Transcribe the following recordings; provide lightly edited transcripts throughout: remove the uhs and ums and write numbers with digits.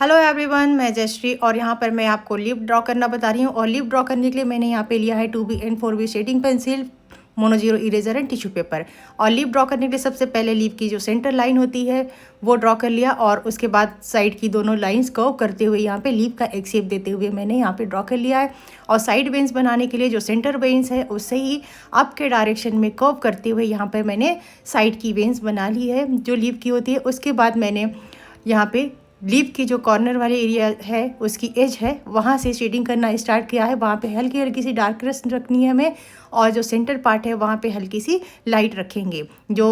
Hello everyone, मैं जयश्री और यहाँ पर मैं आपको लिप ड्रॉ करना बता रही हूँ। और लिप ड्रॉ करने के लिए मैंने यहाँ पे लिया है 2B and 4B shading pencil, mono zero eraser and tissue paper. और लिप ड्रॉ करने के लिए सबसे पहले लिप की जो सेंटर लाइन होती है वो ड्रॉ कर लिया, और उसके बाद साइड की दोनों लाइंस कर्व करते हुए यहाँ पे लिप का एक शेप देते हुए मैंने यहाँ पे ड्रॉ कर लिया है। और साइड वेंस बनाने के लिए जो सेंटर वेंस है उससे ही अप के डायरेक्शन में कर्व करते हुए यहाँ पर मैंने साइड की वेंस बना ली है जो लिप की होती है। उसके बाद मैंने यहाँ पे लिप की जो कॉर्नर वाले एरिया है उसकी एज है वहाँ से शेडिंग करना स्टार्ट किया है। वहाँ पे हल्की हल्की सी डार्कनेस रखनी है हमें, और जो सेंटर पार्ट है वहाँ पे हल्की सी लाइट रखेंगे। जो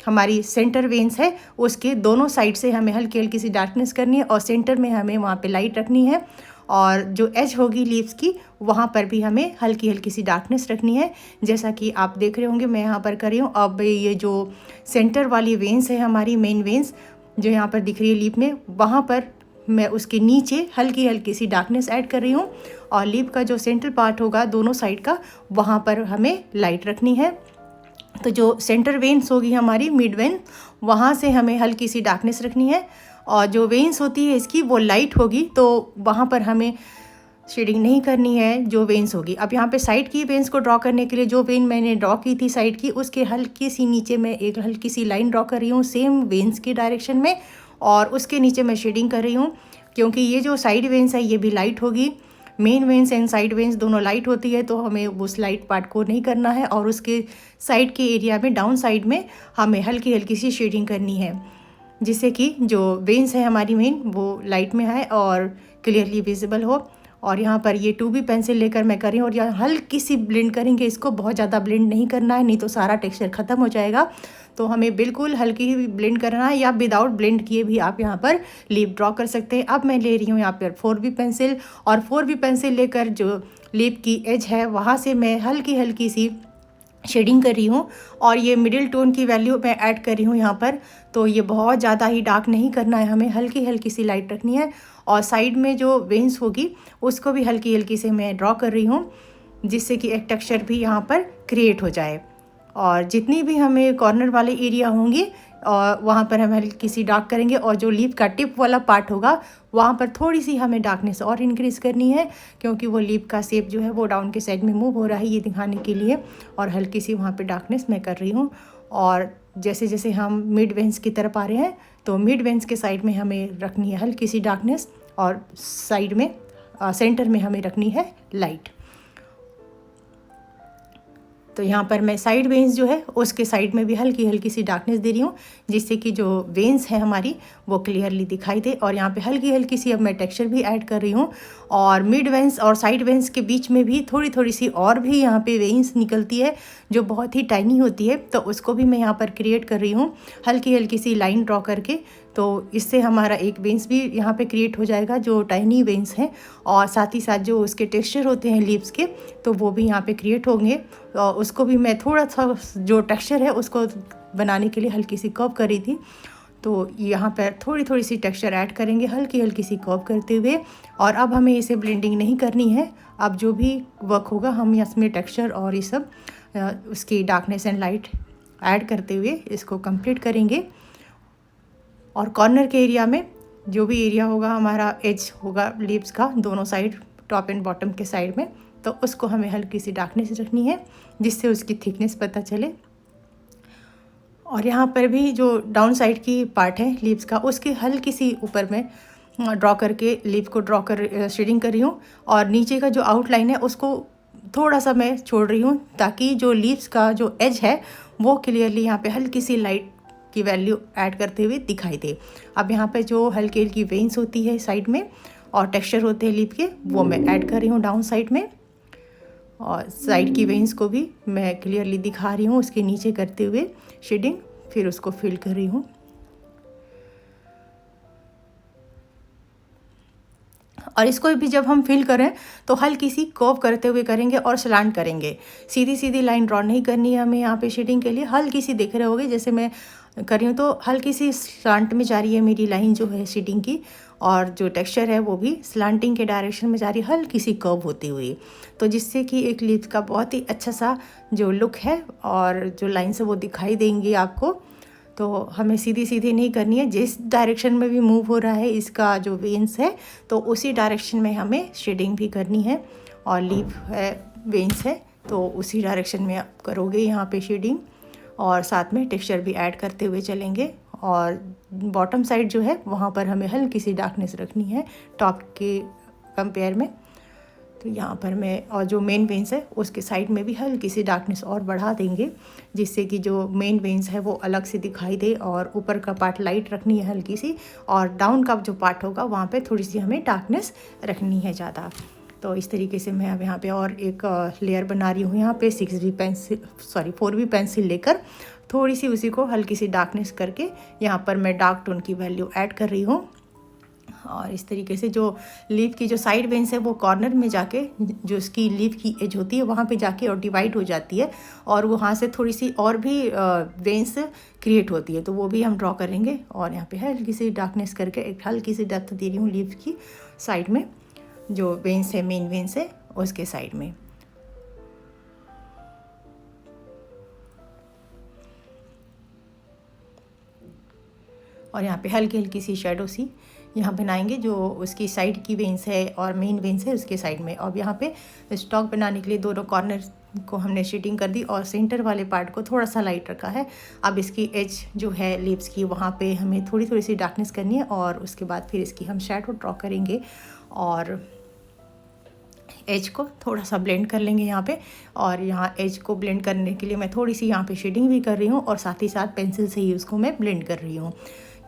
हमारी सेंटर वेंस है उसके दोनों साइड से हमें हल्की हल्की सी डार्कनेस करनी है, और सेंटर में हमें वहाँ पे लाइट रखनी है। और जो एज होगी लिप्स की वहाँ पर भी हमें हल्की हल्की सी डार्कनेस रखनी है, जैसा कि आप देख रहे होंगे मैं यहाँ पर कर रही हूँ। अब ये जो सेंटर वाली वेंस है हमारी मेन वेंस जो यहाँ पर दिख रही है लिप में, वहाँ पर मैं उसके नीचे हल्की हल्की सी डार्कनेस ऐड कर रही हूँ। और लिप का जो सेंटर पार्ट होगा दोनों साइड का वहाँ पर हमें लाइट रखनी है। तो जो सेंटर वेंस होगी हमारी मिड वेन, वहाँ से हमें हल्की सी डार्कनेस रखनी है। और जो वेंस होती है इसकी वो लाइट होगी, तो वहाँ पर हमें शेडिंग नहीं करनी है जो वेंस होगी। अब यहाँ पे साइड की वेंस को ड्रॉ करने के लिए जो वेन मैंने ड्रॉ की थी साइड की, उसके हल्की सी नीचे मैं एक हल्की सी लाइन ड्रॉ कर रही हूँ सेम वेंस के डायरेक्शन में, और उसके नीचे मैं शेडिंग कर रही हूँ। क्योंकि ये जो साइड वेंस है ये भी लाइट होगी, main veins and side veins दोनों लाइट होती है, तो हमें उस लाइट पार्ट को नहीं करना है। और उसके साइड के एरिया में डाउन साइड में हमें हल्की हल्की सी शेडिंग करनी है, जिससे कि जो वेंस है हमारी मेन वो लाइट में आए और क्लियरली विजिबल हो। और यहाँ पर ये 2B पेंसिल लेकर मैं कर रही हूँ, और यहाँ हल्की सी ब्लेंड करेंगे, इसको बहुत ज़्यादा ब्लेंड नहीं करना है, नहीं तो सारा टेक्सचर ख़त्म हो जाएगा। तो हमें बिल्कुल हल्की ही ब्लेंड करना है, या विदाउट ब्लेंड किए भी आप यहाँ पर लिप ड्रॉ कर सकते हैं। अब मैं ले रही हूँ यहाँ पर 4B पेंसिल, और 4B पेंसिल लेकर जो लिप की एज है वहाँ से मैं हल्की हल्की सी शेडिंग कर रही हूँ। और ये मिडिल टोन की वैल्यू मैं ऐड कर रही हूँ यहाँ पर, तो ये बहुत ज़्यादा ही डार्क नहीं करना है, हमें हल्की हल्की सी लाइट रखनी है। और साइड में जो वेंस होगी उसको भी हल्की हल्की से मैं ड्रॉ कर रही हूँ, जिससे कि एक टेक्सचर भी यहाँ पर क्रिएट हो जाए। और जितनी भी हमें कॉर्नर वाले एरिया होंगे और वहाँ पर हम हल्की सी डार्क करेंगे, और जो लिप का टिप वाला पार्ट होगा वहाँ पर थोड़ी सी हमें डार्कनेस और इंक्रीज़ करनी है, क्योंकि वो लिप का शेप जो है वो डाउन के साइड में मूव हो रहा है ये दिखाने के लिए। और हल्की सी वहाँ पे डार्कनेस मैं कर रही हूँ। और जैसे जैसे हम मिड वेंस की तरफ आ रहे हैं तो मिड वेंस के साइड में हमें रखनी है हल्की सी डार्कनेस, और साइड में सेंटर में हमें रखनी है लाइट। तो यहाँ पर मैं साइड वेंस जो है उसके साइड में भी हल्की हल्की सी डार्कनेस दे रही हूँ, जिससे कि जो वेंस है हमारी वो क्लियरली दिखाई दे। और यहाँ पे हल्की हल्की सी अब मैं टेक्सचर भी ऐड कर रही हूँ। और मिड वेंस और साइड वेंस के बीच में भी थोड़ी थोड़ी सी और भी यहाँ पे वेंस निकलती है जो बहुत ही टाइनी होती है, तो उसको भी मैं यहाँ पर क्रिएट कर रही हूँ हल्की हल्की सी लाइन ड्रॉ करके। तो इससे हमारा एक वेंस भी यहाँ पे क्रिएट हो जाएगा जो टाइनी वेंस हैं, और साथ ही साथ जो उसके टेक्सचर होते हैं लिप्स के तो वो भी यहाँ पे क्रिएट होंगे। और उसको भी मैं थोड़ा सा जो टेक्सचर है उसको बनाने के लिए हल्की सी कर्व करी थी, तो यहाँ पर थोड़ी थोड़ी सी टेक्सचर ऐड करेंगे हल्की हल्की सी कर्व करते हुए। और अब हमें इसे ब्लेंडिंग नहीं करनी है, अब जो भी वर्क होगा हम इसमें टेक्सचर और ये सब उसकी डार्कनेस एंड लाइट ऐड करते हुए इसको कंप्लीट करेंगे। और कॉर्नर के एरिया में जो भी एरिया होगा हमारा एज होगा लिप्स का दोनों साइड टॉप एंड बॉटम के साइड में, तो उसको हमें हल्की सी डार्कनेस रखनी है जिससे उसकी थिकनेस पता चले। और यहाँ पर भी जो डाउन साइड की पार्ट है लिप्स का उसके हल्की सी ऊपर में ड्रॉ करके लिप को ड्रॉ कर शेडिंग कर रही हूँ। और नीचे का जो आउटलाइन है उसको थोड़ा सा मैं छोड़ रही हूँ, ताकि जो लिप्स का जो एज है वो क्लियरली यहाँ पे हल्की सी लाइट की वैल्यू ऐड करते हुए दिखाई दे। अब यहाँ पे जो हल्की हल्की वेंस होती है साइड में और टेक्सचर होते हैं लिप के वो मैं ऐड कर रही हूँ डाउन साइड में। और साइड की वेंस को भी मैं क्लियरली दिखा रही हूँ उसके नीचे करते हुए शेडिंग, फिर उसको फिल कर रही हूँ। और इसको भी जब हम फिल करें तो हल्की सी कर्व करते हुए करेंगे और स्लांट करेंगे, सीधी सीधी लाइन ड्रॉ नहीं करनी है हमें यहाँ पे शेडिंग के लिए। हल्की सी देख रहे होगे जैसे मैं कर रही हूँ तो हल्की सी स्लांट में जा रही है मेरी लाइन जो है शेडिंग की, और जो टेक्सचर है वो भी स्लांटिंग के डायरेक्शन में जा रही है हल्की सी कर्व होती हुई, तो जिससे कि एक लिप का बहुत ही अच्छा सा जो लुक है और जो लाइन्स है वो दिखाई देंगी आपको। तो हमें सीधी सीधी नहीं करनी है, जिस डायरेक्शन में भी मूव हो रहा है इसका जो वेन्स है तो उसी डायरेक्शन में हमें शेडिंग भी करनी है। और लीफ है, वेन्स है, तो उसी डायरेक्शन में आप करोगे यहाँ पे शेडिंग, और साथ में टेक्सचर भी ऐड करते हुए चलेंगे। और बॉटम साइड जो है वहाँ पर हमें हल्की सी डार्कनेस रखनी है टॉप के कंपेयर में। तो यहाँ पर मैं, और जो मेन वेन्स है उसके साइड में भी हल्की सी डार्कनेस और बढ़ा देंगे, जिससे कि जो मेन वेन्स है वो अलग से दिखाई दे। और ऊपर का पार्ट लाइट रखनी है हल्की सी, और डाउन का जो पार्ट होगा वहाँ पे थोड़ी सी हमें डार्कनेस रखनी है ज़्यादा। तो इस तरीके से मैं अब यहाँ पे और एक लेयर बना रही हूँ। यहाँ पे 4B पेंसिल लेकर थोड़ी सी उसी को हल्की सी डार्कनेस करके यहाँ पर मैं डार्क टोन की वैल्यू ऐड कर रही हूँ। और इस तरीके से जो लीफ की जो साइड वेन्स है वो कॉर्नर में जाके, जो इसकी लीफ की एज होती है वहाँ पे जाके और डिवाइड हो जाती है, और वहाँ से थोड़ी सी और भी वेन्स क्रिएट होती है, तो वो भी हम ड्रॉ करेंगे। और यहाँ पे हल्की सी डार्कनेस करके एक हल्की सी डेप्थ दे रही हूँ लीफ की साइड में, जो वेन्स है, मेन वेन्स है उसके साइड में। और यहाँ पे हल्की हल्की सी शेडो सी यहाँ बनाएंगे, जो उसकी साइड की वेन्स है और मेन वेन्स है उसके साइड में। और यहाँ पे स्टॉक बनाने के लिए दोनों कॉर्नर को हमने शेडिंग कर दी और सेंटर वाले पार्ट को थोड़ा सा लाइट रखा है। अब इसकी एज जो है लिप्स की, वहाँ पे हमें थोड़ी थोड़ी सी डार्कनेस करनी है, और उसके बाद फिर इसकी हम शैडो ड्रॉ करेंगे और एज को थोड़ा सा ब्लेंड कर लेंगे यहाँ पे। और यहाँ एज को ब्लेंड करने के लिए मैं थोड़ी सी यहाँ पे शेडिंग भी कर रही हूँ, और साथ ही साथ पेंसिल से ही उसको मैं ब्लेंड कर रही हूँ,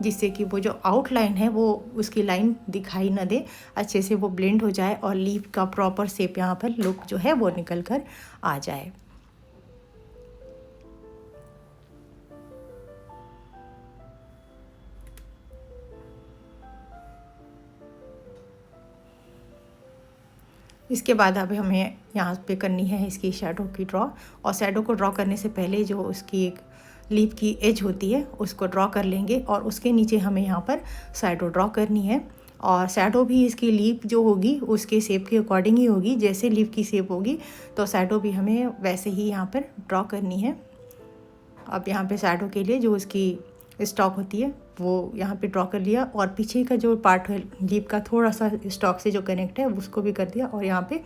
जिससे कि वो जो आउटलाइन है वो उसकी लाइन दिखाई ना दे, अच्छे से वो ब्लेंड हो जाए और लीफ का प्रॉपर शेप यहाँ पर लुक जो है वो निकल कर आ जाए। इसके बाद अब हमें यहाँ पे करनी है इसकी शैडो की ड्रॉ। और शैडो को ड्रॉ करने से पहले जो उसकी एक लीफ की एज होती है उसको ड्रॉ कर लेंगे, और उसके नीचे हमें यहाँ पर शैडो ड्रॉ करनी है। और शैडो भी इसकी लीफ जो होगी उसके शेप के अकॉर्डिंग ही होगी, जैसे लीफ की शेप होगी तो शैडो भी हमें वैसे ही यहाँ पर ड्रॉ करनी है। अब यहाँ पे शैडो के लिए जो उसकी स्टॉक होती है वो यहाँ पे ड्रॉ कर लिया, और पीछे का जो पार्ट है लीफ का थोड़ा सा स्टॉक से जो कनेक्ट है उसको भी कर दिया, और यहाँ पे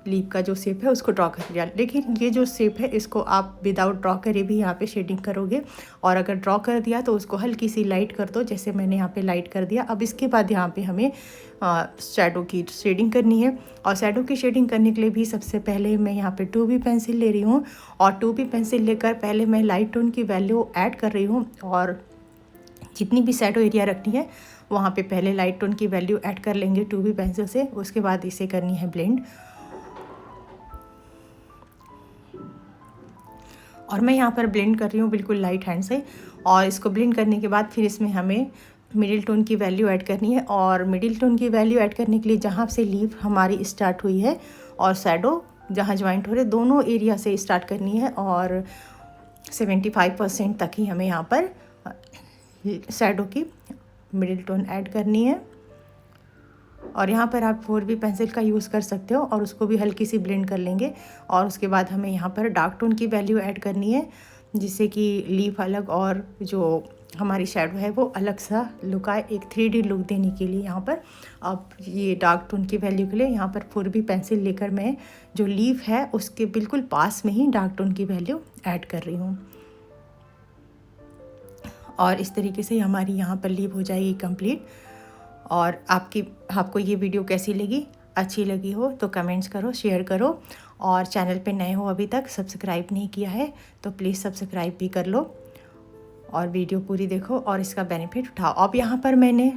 लीफ का जो शेप है उसको ड्रॉ कर लिया। लेकिन ये जो शेप है इसको आप विदाउट ड्रॉ करे भी यहाँ पे शेडिंग करोगे, और अगर ड्रॉ कर दिया तो उसको हल्की सी लाइट कर दो, जैसे मैंने यहाँ पे लाइट कर दिया। अब इसके बाद यहाँ पे हमें शैडो की शेडिंग करनी है। और शैडो की शेडिंग करने के लिए भी सबसे पहले मैं यहाँ पे 2B पेंसिल ले रही हूँ, और 2B पेंसिल लेकर पहले मैं लाइट टोन की वैल्यू ऐड कर रही हूँ, और जितनी भी शैडो एरिया रखनी है वहाँ पे पहले लाइट टोन की वैल्यू ऐड कर लेंगे 2B पेंसिल से। उसके बाद इसे करनी है ब्लेंड। और मैं यहाँ पर ब्लेंड कर रही हूँ बिल्कुल लाइट हैंड से। और इसको ब्लेंड करने के बाद फिर इसमें हमें मिडिल टोन की वैल्यू ऐड करनी है। और मिडिल टोन की वैल्यू ऐड करने के लिए जहाँ से लीफ हमारी स्टार्ट हुई है और शैडो जहाँ ज्वाइंट हो रहे, दोनों एरिया से स्टार्ट करनी है, और 75% तक ही हमें यहाँ पर शैडो की मिडिल टोन ऐड करनी है। और यहाँ पर आप 4B पेंसिल का यूज़ कर सकते हो, और उसको भी हल्की सी ब्लेंड कर लेंगे। और उसके बाद हमें यहाँ पर डार्क टोन की वैल्यू ऐड करनी है, जिससे कि लीफ अलग और जो हमारी शैडो है वो अलग सा लुक आए, एक 3D लुक देने के लिए। यहाँ पर अब ये डार्क टोन की वैल्यू के लिए यहाँ पर 4B पेंसिल लेकर मैं जो लीफ है उसके बिल्कुल पास में ही डार्क टोन की वैल्यू ऐड कर रही हूँ। और इस तरीके से हमारी यहाँ पर लीफ हो जाएगी कंप्लीट। और आपको ये वीडियो कैसी लगी, अच्छी लगी हो तो कमेंट्स करो, शेयर करो, और चैनल पे नए हो अभी तक सब्सक्राइब नहीं किया है तो प्लीज़ सब्सक्राइब भी कर लो, और वीडियो पूरी देखो और इसका बेनिफिट उठाओ। अब यहाँ पर मैंने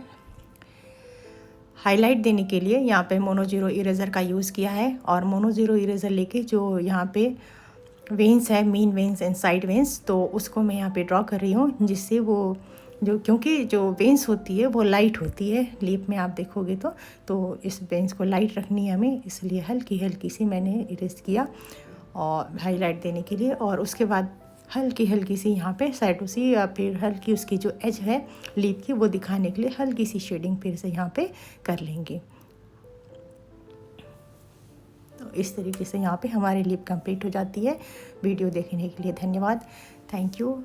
हाईलाइट देने के लिए यहाँ पे मोनो जीरो इरेज़र का यूज़ किया है, और मोनो जीरो इरेज़र लेके जो यहाँ पे वेन्स है, main veins and side veins, तो उसको मैं यहाँ पे ड्रॉ कर रही हूँ, जिससे वो क्योंकि जो वेन्स होती है वो लाइट होती है लीफ में, आप देखोगे तो इस वेन्स को लाइट रखनी है हमें, इसलिए हल्की हल्की सी मैंने इरेज किया और हाईलाइट देने के लिए। और उसके बाद हल्की हल्की सी यहाँ पे साइडों सी, या फिर हल्की उसकी जो एज है लीफ की वो दिखाने के लिए हल्की सी शेडिंग फिर से यहाँ पे कर लेंगे। तो इस तरीके से यहाँ पे हमारी लिप कंप्लीट हो जाती है। वीडियो देखने के लिए धन्यवाद। Thank you.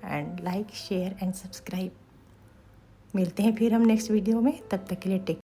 And like share and subscribe. मिलते हैं फिर हम नेक्स्ट वीडियो में, तब तक के लिए टेक